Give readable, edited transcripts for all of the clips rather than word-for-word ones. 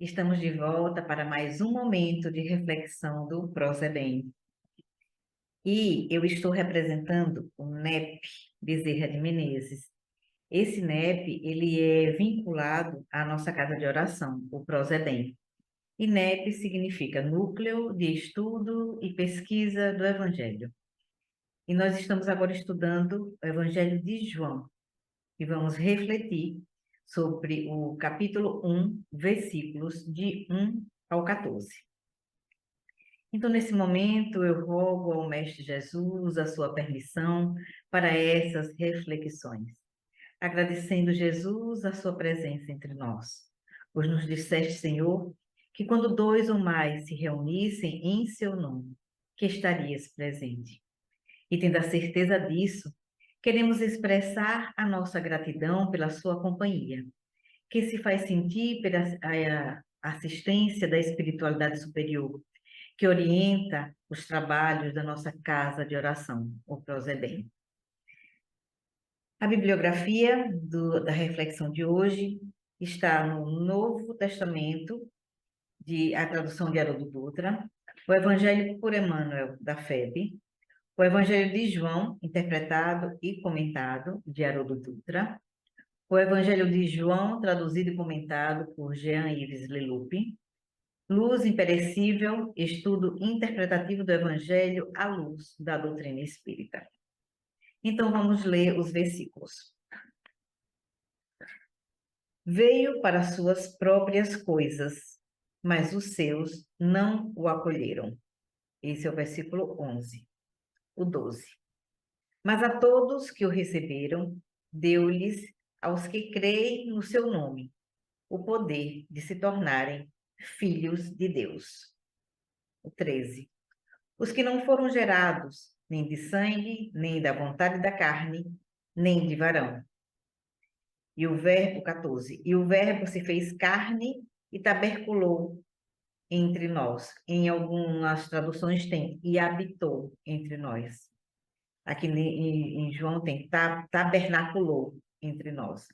Estamos de volta para mais um momento de reflexão do Prosa é Bem. E eu estou representando o NEP Bezerra de Menezes. Esse NEP, ele é vinculado à nossa casa de oração, o Prosa é Bem. E NEP significa Núcleo de Estudo e Pesquisa do Evangelho. E nós estamos agora estudando o Evangelho de João. E vamos refletir sobre o capítulo 1, versículos de 1 ao 14. Então, nesse momento, eu rogo ao Mestre Jesus a sua permissão para essas reflexões, agradecendo, Jesus, a sua presença entre nós, pois nos disseste, Senhor, que quando dois ou mais se reunissem em seu nome, que estarias presente. E tendo a certeza disso, queremos expressar a nossa gratidão pela sua companhia, que se faz sentir pela assistência da espiritualidade superior, que orienta os trabalhos da nossa casa de oração, o Prosebem. A bibliografia da reflexão de hoje está no Novo Testamento, a tradução de Haroldo Dutra, o Evangelho por Emmanuel, da FEB, o Evangelho de João, interpretado e comentado, de Haroldo Dutra, o Evangelho de João, traduzido e comentado por Jean-Yves Leloup, Luz Imperecível, estudo interpretativo do Evangelho à luz da doutrina espírita. Então, vamos ler os versículos. Veio para suas próprias coisas, mas os seus não o acolheram. Esse é o versículo 11. O 12. Mas a todos que o receberam, deu-lhes, aos que creem no seu nome, o poder de se tornarem filhos de Deus. O 13. Os que não foram gerados nem de sangue, nem da vontade da carne, nem de varão. E o verbo, 14. E o verbo se fez carne e taberculou entre nós. Em algumas traduções tem, e habitou entre nós. Aqui em João tem, tabernaculou entre nós.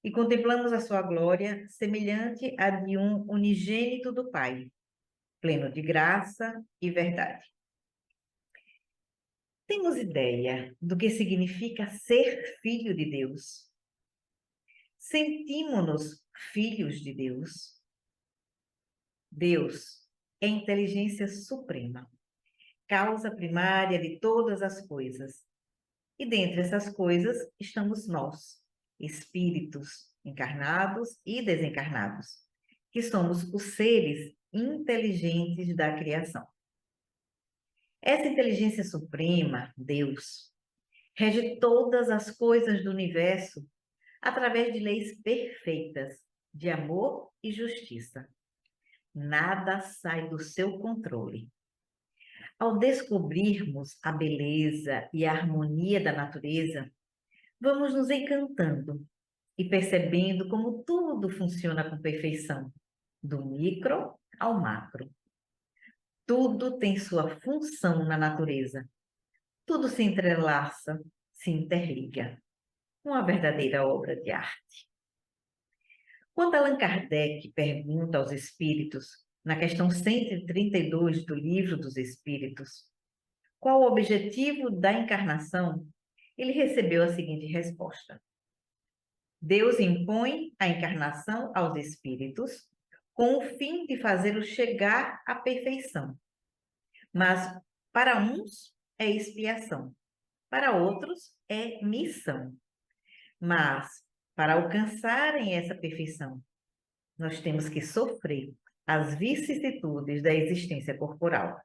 E contemplamos a sua glória, semelhante à de um unigênito do Pai, pleno de graça e verdade. Temos ideia do que significa ser filho de Deus? Sentimos-nos filhos de Deus? Deus é inteligência suprema, causa primária de todas as coisas. E dentre essas coisas estamos nós, espíritos encarnados e desencarnados, que somos os seres inteligentes da criação. Essa inteligência suprema, Deus, rege todas as coisas do universo através de leis perfeitas de amor e justiça. Nada sai do seu controle. Ao descobrirmos a beleza e a harmonia da natureza, vamos nos encantando e percebendo como tudo funciona com perfeição, do micro ao macro. Tudo tem sua função na natureza. Tudo se entrelaça, se interliga. Uma verdadeira obra de arte. Quando Allan Kardec pergunta aos espíritos, na questão 132 do Livro dos Espíritos, qual o objetivo da encarnação, ele recebeu a seguinte resposta: Deus impõe a encarnação aos espíritos com o fim de fazê-los chegar à perfeição. Mas para uns é expiação, para outros é missão. Mas para alcançarem essa perfeição, nós temos que sofrer as vicissitudes da existência corporal.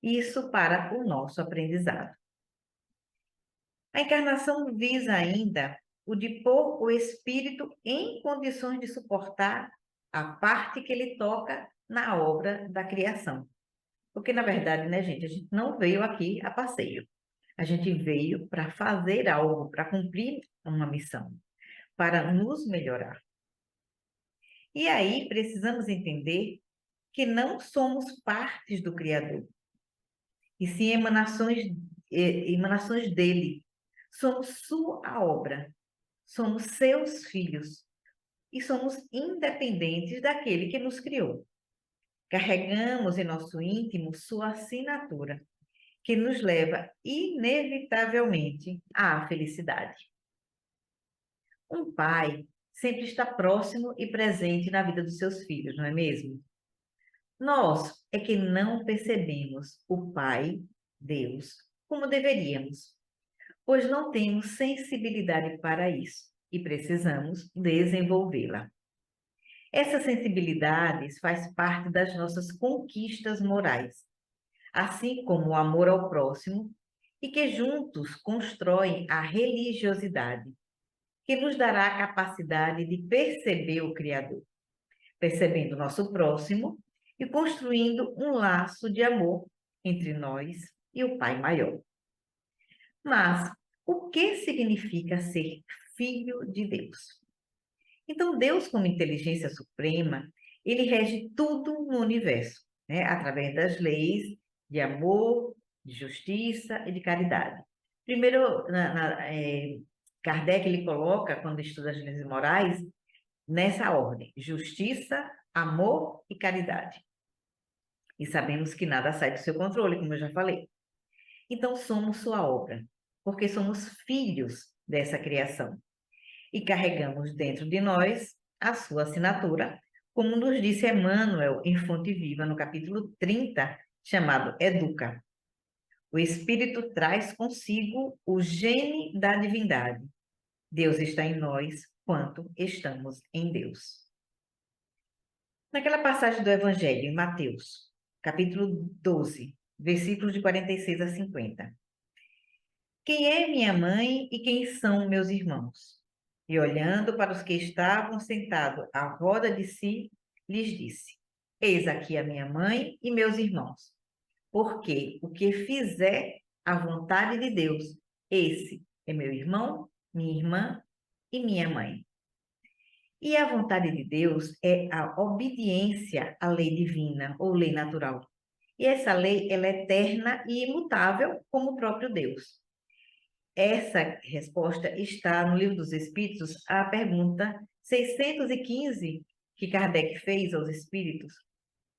Isso para o nosso aprendizado. A encarnação visa ainda o de pôr o espírito em condições de suportar a parte que ele toca na obra da criação. Porque, na verdade, né, gente, a gente não veio aqui a passeio. A gente veio para fazer algo, para cumprir uma missão, para nos melhorar. E aí precisamos entender que não somos partes do Criador, e sim emanações dele. Somos sua obra, somos seus filhos, e somos independentes daquele que nos criou. Carregamos em nosso íntimo sua assinatura, que nos leva inevitavelmente à felicidade. Um pai sempre está próximo e presente na vida dos seus filhos, não é mesmo? Nós é que não percebemos o Pai, Deus, como deveríamos, pois não temos sensibilidade para isso e precisamos desenvolvê-la. Essa sensibilidade faz parte das nossas conquistas morais, assim como o amor ao próximo, e que juntos constroem a religiosidade, que nos dará a capacidade de perceber o Criador, percebendo o nosso próximo e construindo um laço de amor entre nós e o Pai maior. Mas o que significa ser filho de Deus? Então, Deus, como inteligência suprema, ele rege tudo no universo, né? Através das leis de amor, de justiça e de caridade. Primeiro, Kardec ele coloca, quando estuda as leis morais, nessa ordem: justiça, amor e caridade. E sabemos que nada sai do seu controle, como eu já falei. Então, somos sua obra, porque somos filhos dessa criação e carregamos dentro de nós a sua assinatura, como nos disse Emmanuel em Fonte Viva, no capítulo 30, chamado Educa. O Espírito traz consigo o gene da divindade. Deus está em nós quanto estamos em Deus. Naquela passagem do Evangelho, em Mateus, capítulo 12, versículos de 46 a 50. Quem é minha mãe e quem são meus irmãos? E olhando para os que estavam sentados à roda de si, lhes disse: Eis aqui a minha mãe e meus irmãos. Porque o que fizer a vontade de Deus, esse é meu irmão, minha irmã e minha mãe. E a vontade de Deus é a obediência à lei divina ou lei natural. E essa lei, ela é eterna e imutável como o próprio Deus. Essa resposta está no Livro dos Espíritos, a pergunta 615 que Kardec fez aos espíritos,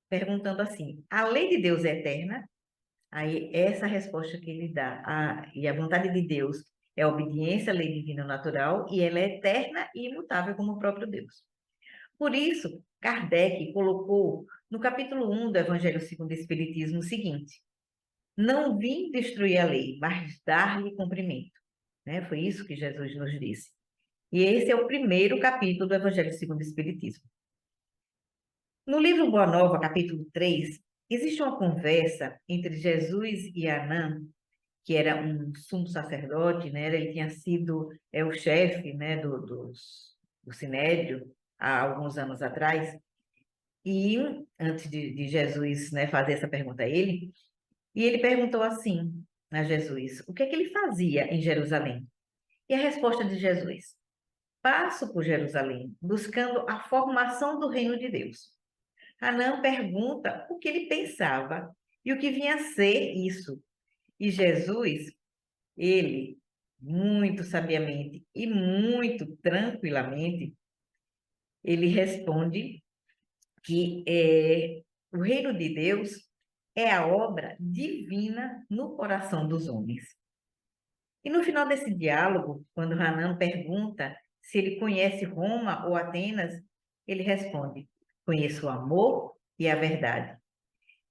perguntando assim: a lei de Deus é eterna? Aí, essa resposta que ele dá, e a vontade de Deus é a obediência à lei divina natural, e ela é eterna e imutável como o próprio Deus. Por isso, Kardec colocou no capítulo 1 do Evangelho segundo o Espiritismo o seguinte: não vim destruir a lei, mas dar-lhe cumprimento. Né? Foi isso que Jesus nos disse. E esse é o primeiro capítulo do Evangelho segundo o Espiritismo. No livro Boa Nova, capítulo 3, existe uma conversa entre Jesus e Anã, que era um sumo sacerdote, né? Ele tinha sido o chefe, né, do Sinédrio há alguns anos atrás. E antes de Jesus, né, fazer essa pergunta a ele, e ele perguntou assim a Jesus: o que é que ele fazia em Jerusalém? E a resposta de Jesus: passo por Jerusalém, buscando a formação do reino de Deus. Anã pergunta o que ele pensava e o que vinha a ser isso. E Jesus, ele, muito sabiamente e muito tranquilamente, ele responde que o reino de Deus é a obra divina no coração dos homens. E no final desse diálogo, quando Hanan pergunta se ele conhece Roma ou Atenas, ele responde: conheço o amor e a verdade.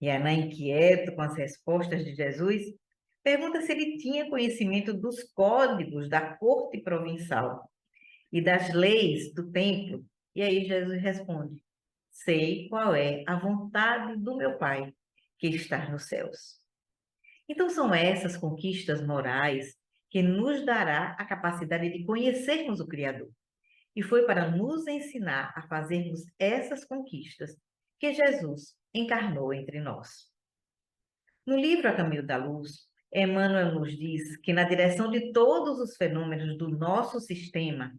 E Hanan, inquieto com as respostas de Jesus, pergunta se ele tinha conhecimento dos códigos da corte provincial e das leis do templo. E aí Jesus responde: sei qual é a vontade do meu Pai, que está nos céus. Então, são essas conquistas morais que nos dará a capacidade de conhecermos o Criador. E foi para nos ensinar a fazermos essas conquistas que Jesus encarnou entre nós. No livro A Caminho da Luz, Emmanuel nos diz que na direção de todos os fenômenos do nosso sistema,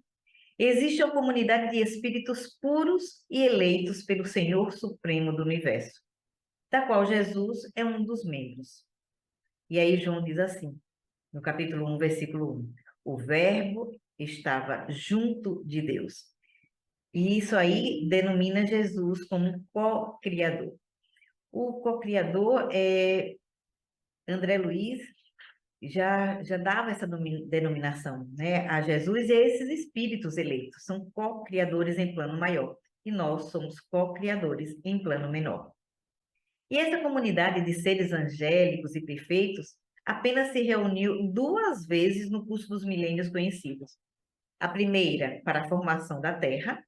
existe uma comunidade de espíritos puros e eleitos pelo Senhor Supremo do Universo, da qual Jesus é um dos membros. E aí João diz assim, no capítulo 1, versículo 1, o Verbo estava junto de Deus. E isso aí denomina Jesus como co-criador. O co-criador, André Luiz, já dava essa denominação, né, a Jesus e a esses espíritos eleitos. São co-criadores em plano maior. E nós somos co-criadores em plano menor. E essa comunidade de seres angélicos e perfeitos apenas se reuniu duas vezes no curso dos milênios conhecidos. A primeira, para a formação da Terra,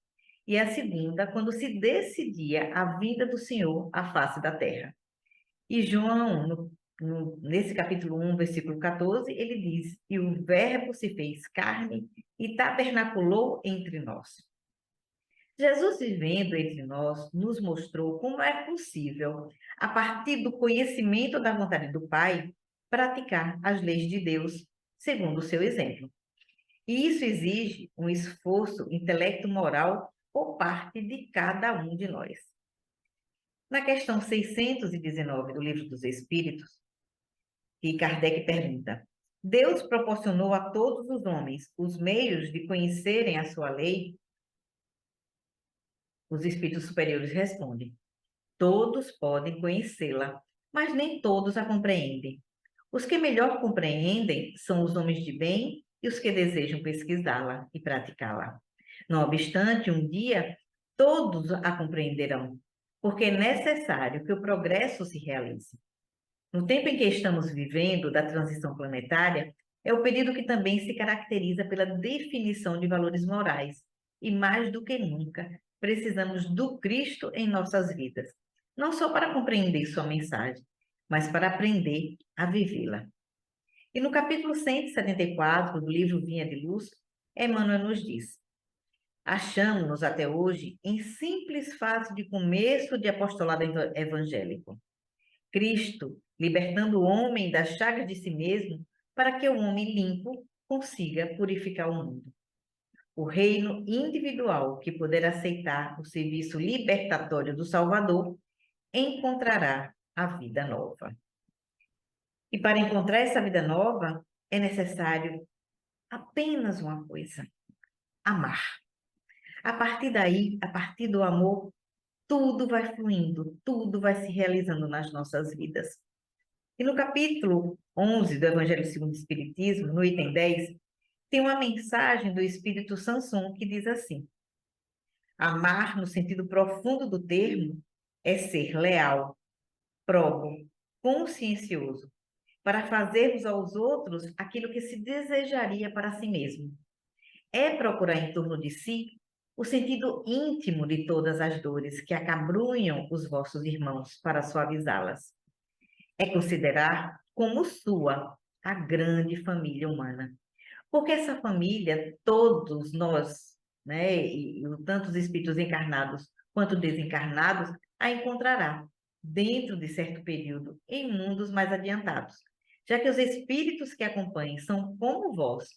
e a segunda, quando se decidia a vinda do Senhor à face da Terra. E João, nesse capítulo 1, versículo 14, ele diz: E o Verbo se fez carne e tabernaculou entre nós. Jesus vivendo entre nós nos mostrou como é possível, a partir do conhecimento da vontade do Pai, praticar as leis de Deus segundo o seu exemplo. E isso exige um esforço intelecto-moral por parte de cada um de nós. Na questão 619 do Livro dos Espíritos, que Kardec pergunta: Deus proporcionou a todos os homens os meios de conhecerem a sua lei? Os espíritos superiores respondem: todos podem conhecê-la, mas nem todos a compreendem. Os que melhor compreendem são os homens de bem e os que desejam pesquisá-la e praticá-la. Não obstante, um dia todos a compreenderão, porque é necessário que o progresso se realize. No tempo em que estamos vivendo da transição planetária, é o período que também se caracteriza pela definição de valores morais, e mais do que nunca, precisamos do Cristo em nossas vidas, não só para compreender sua mensagem, mas para aprender a vivê-la. E no capítulo 174 do livro Vinha de Luz, Emmanuel nos diz: achamos-nos até hoje em simples fase de começo de apostolado evangélico. Cristo libertando o homem das chagas de si mesmo para que o homem limpo consiga purificar o mundo. O reino individual que puder aceitar o serviço libertatório do Salvador encontrará a vida nova. E para encontrar essa vida nova, é necessário apenas uma coisa: amar. A partir daí, a partir do amor, tudo vai fluindo, tudo vai se realizando nas nossas vidas. E no capítulo 11 do Evangelho segundo o Espiritismo, no item 10, tem uma mensagem do Espírito Sanson que diz assim: amar, no sentido profundo do termo, é ser leal, probo, consciencioso, para fazermos aos outros aquilo que se desejaria para si mesmo. É procurar em torno de si o sentido íntimo de todas as dores que acabrunham os vossos irmãos para suavizá-las. É considerar como sua a grande família humana. Porque essa família, todos nós, né, e tanto os espíritos encarnados quanto desencarnados, a encontrará dentro de certo período em mundos mais adiantados, já que os espíritos que acompanhem são como vós,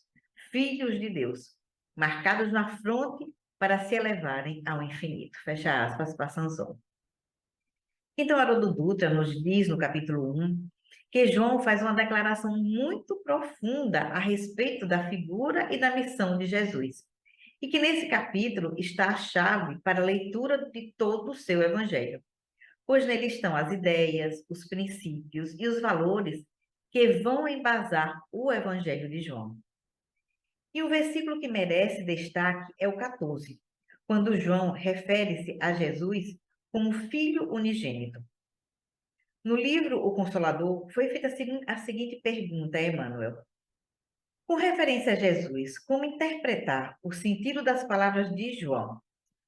filhos de Deus, marcados na fronte para se elevarem ao infinito. Fecha aspas para Sanson. Então, Haroldo Dutra nos diz no capítulo 1 que João faz uma declaração muito profunda a respeito da figura e da missão de Jesus. E que nesse capítulo está a chave para a leitura de todo o seu evangelho, pois nele estão as ideias, os princípios e os valores que vão embasar o evangelho de João. E o versículo que merece destaque é o 14, quando João refere-se a Jesus como filho unigênito. No livro O Consolador, foi feita a seguinte pergunta a Emmanuel: com referência a Jesus, como interpretar o sentido das palavras de João?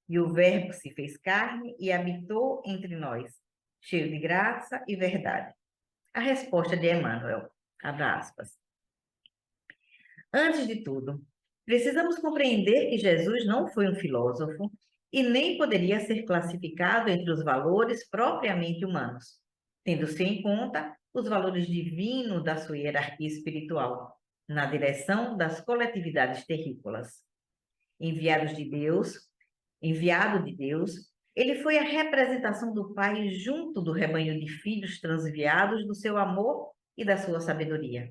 E o Verbo se fez carne e habitou entre nós, cheio de graça e verdade. A resposta de Emmanuel, abre aspas. Antes de tudo, precisamos compreender que Jesus não foi um filósofo e nem poderia ser classificado entre os valores propriamente humanos, tendo-se em conta os valores divinos da sua hierarquia espiritual, na direção das coletividades terrícolas. Enviado de Deus, ele foi a representação do Pai junto do rebanho de filhos transviados do seu amor e da sua sabedoria,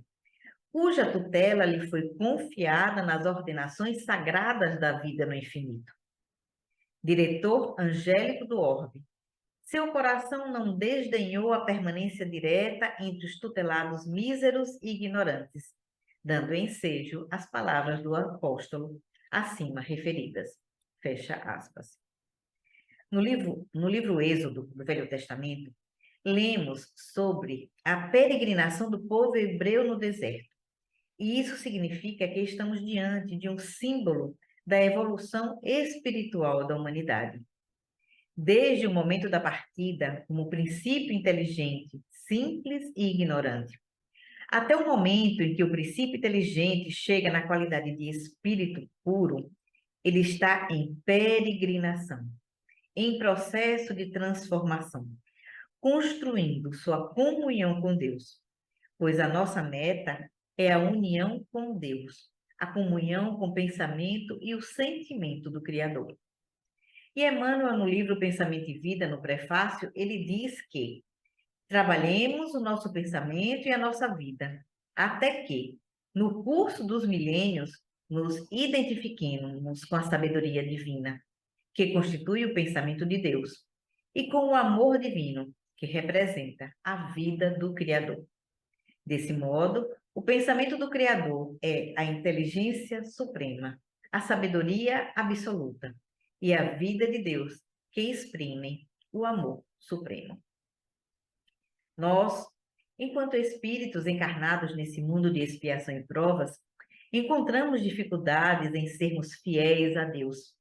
cuja tutela lhe foi confiada nas ordenações sagradas da vida no infinito. diretor angélico do orbe. Seu coração não desdenhou a permanência direta entre os tutelados míseros e ignorantes, dando ensejo às palavras do apóstolo acima referidas. Fecha aspas. No livro Êxodo, do Velho Testamento, lemos sobre a peregrinação do povo hebreu no deserto. E isso significa que estamos diante de um símbolo da evolução espiritual da humanidade. Desde o momento da partida, como princípio inteligente, simples e ignorante, até o momento em que o princípio inteligente chega na qualidade de espírito puro, ele está em peregrinação, em processo de transformação, construindo sua comunhão com Deus, pois a nossa meta é a união com Deus, a comunhão com o pensamento e o sentimento do Criador. E Emmanuel, no livro Pensamento e Vida, no prefácio, ele diz que trabalhemos o nosso pensamento e a nossa vida, até que, no curso dos milênios, nos identifiquemos com a sabedoria divina, que constitui o pensamento de Deus, e com o amor divino, que representa a vida do Criador. Desse modo, o pensamento do Criador é a inteligência suprema, a sabedoria absoluta e a vida de Deus, que exprime o amor supremo. Nós, enquanto espíritos encarnados nesse mundo de expiação e provas, encontramos dificuldades em sermos fiéis a Deus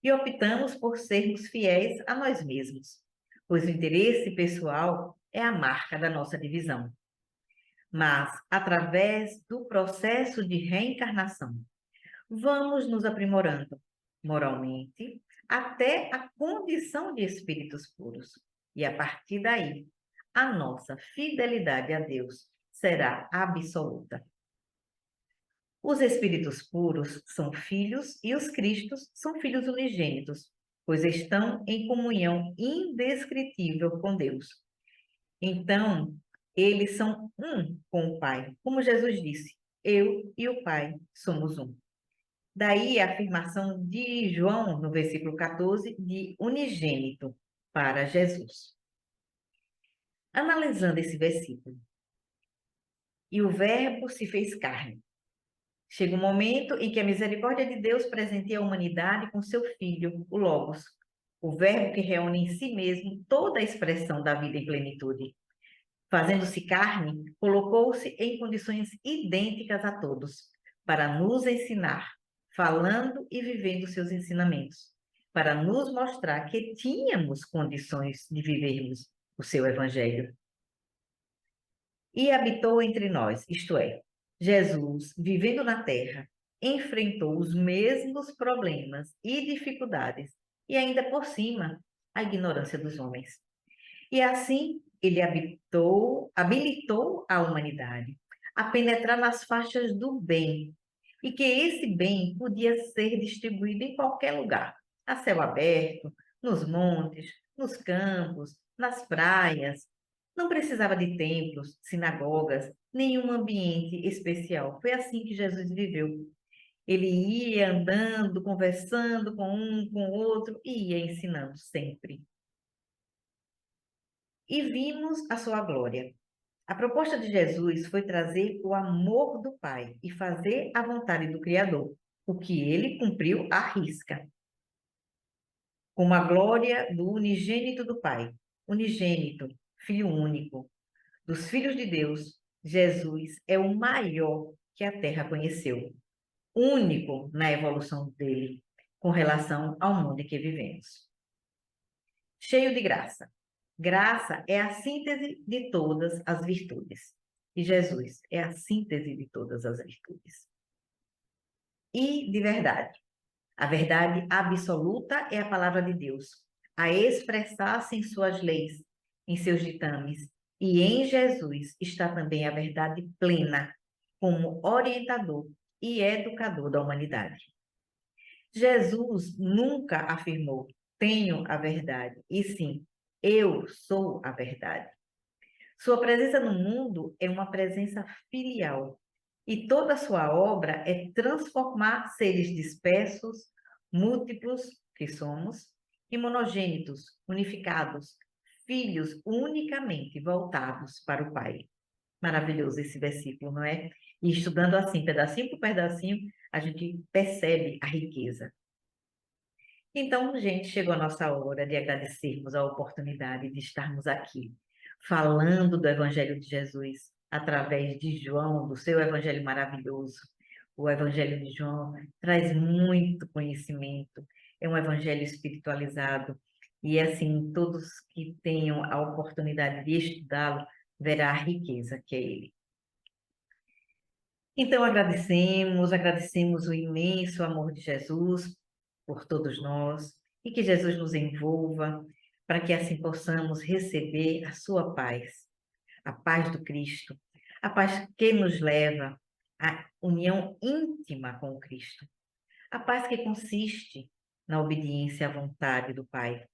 e optamos por sermos fiéis a nós mesmos, pois o interesse pessoal é a marca da nossa divisão. Mas, através do processo de reencarnação, vamos nos aprimorando moralmente até a condição de espíritos puros. E a partir daí, a nossa fidelidade a Deus será absoluta. Os espíritos puros são filhos e os cristos são filhos unigênitos, pois estão em comunhão indescritível com Deus. Então, eles são um com o Pai. Como Jesus disse, eu e o Pai somos um. Daí a afirmação de João, no versículo 14, de unigênito para Jesus. Analisando esse versículo, e o Verbo se fez carne. Chega um momento em que a misericórdia de Deus presenteia a humanidade com seu Filho, o Logos, o Verbo que reúne em si mesmo toda a expressão da vida em plenitude. Fazendo-se carne, colocou-se em condições idênticas a todos, para nos ensinar, falando e vivendo seus ensinamentos, para nos mostrar que tínhamos condições de vivermos o seu Evangelho. E habitou entre nós, isto é, Jesus, vivendo na terra, enfrentou os mesmos problemas e dificuldades, e ainda por cima, a ignorância dos homens. E assim, ele habilitou a humanidade a penetrar nas faixas do bem, e que esse bem podia ser distribuído em qualquer lugar, a céu aberto, nos montes, nos campos, nas praias. Não precisava de templos, sinagogas, nenhum ambiente especial. Foi assim que Jesus viveu. Ele ia andando, conversando com um, com o outro, e ia ensinando sempre. E vimos a sua glória. A proposta de Jesus foi trazer o amor do Pai e fazer a vontade do Criador, o que ele cumpriu à risca. Como a glória do unigênito do Pai, unigênito, Filho único, dos filhos de Deus, Jesus é o maior que a Terra conheceu, único na evolução dele, com relação ao mundo em que vivemos. Cheio de graça. Graça é a síntese de todas as virtudes. E Jesus é a síntese de todas as virtudes. E de verdade. A verdade absoluta é a palavra de Deus, a expressar-se em suas leis, em seus ditames. E em Jesus está também a verdade plena, como orientador e educador da humanidade. Jesus nunca afirmou, tenho a verdade, e sim, eu sou a verdade. Sua presença no mundo é uma presença filial, e toda a sua obra é transformar seres dispersos, múltiplos que somos, e monogênitos, unificados, filhos unicamente voltados para o Pai. Maravilhoso esse versículo, não é? E estudando assim, pedacinho por pedacinho, a gente percebe a riqueza. Então, gente, chegou a nossa hora de agradecermos a oportunidade de estarmos aqui, falando do Evangelho de Jesus, através de João, do seu Evangelho maravilhoso. O Evangelho de João traz muito conhecimento, é um Evangelho espiritualizado, e assim, todos que tenham a oportunidade de estudá-lo, verá a riqueza que é ele. Então, agradecemos o imenso amor de Jesus por todos nós e que Jesus nos envolva para que assim possamos receber a sua paz, a paz do Cristo, a paz que nos leva à união íntima com o Cristo, a paz que consiste na obediência à vontade do Pai,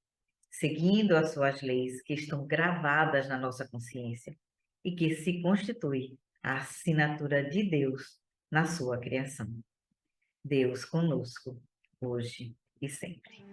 seguindo as suas leis que estão gravadas na nossa consciência e que se constitui a assinatura de Deus na sua criação. Deus conosco, hoje e sempre.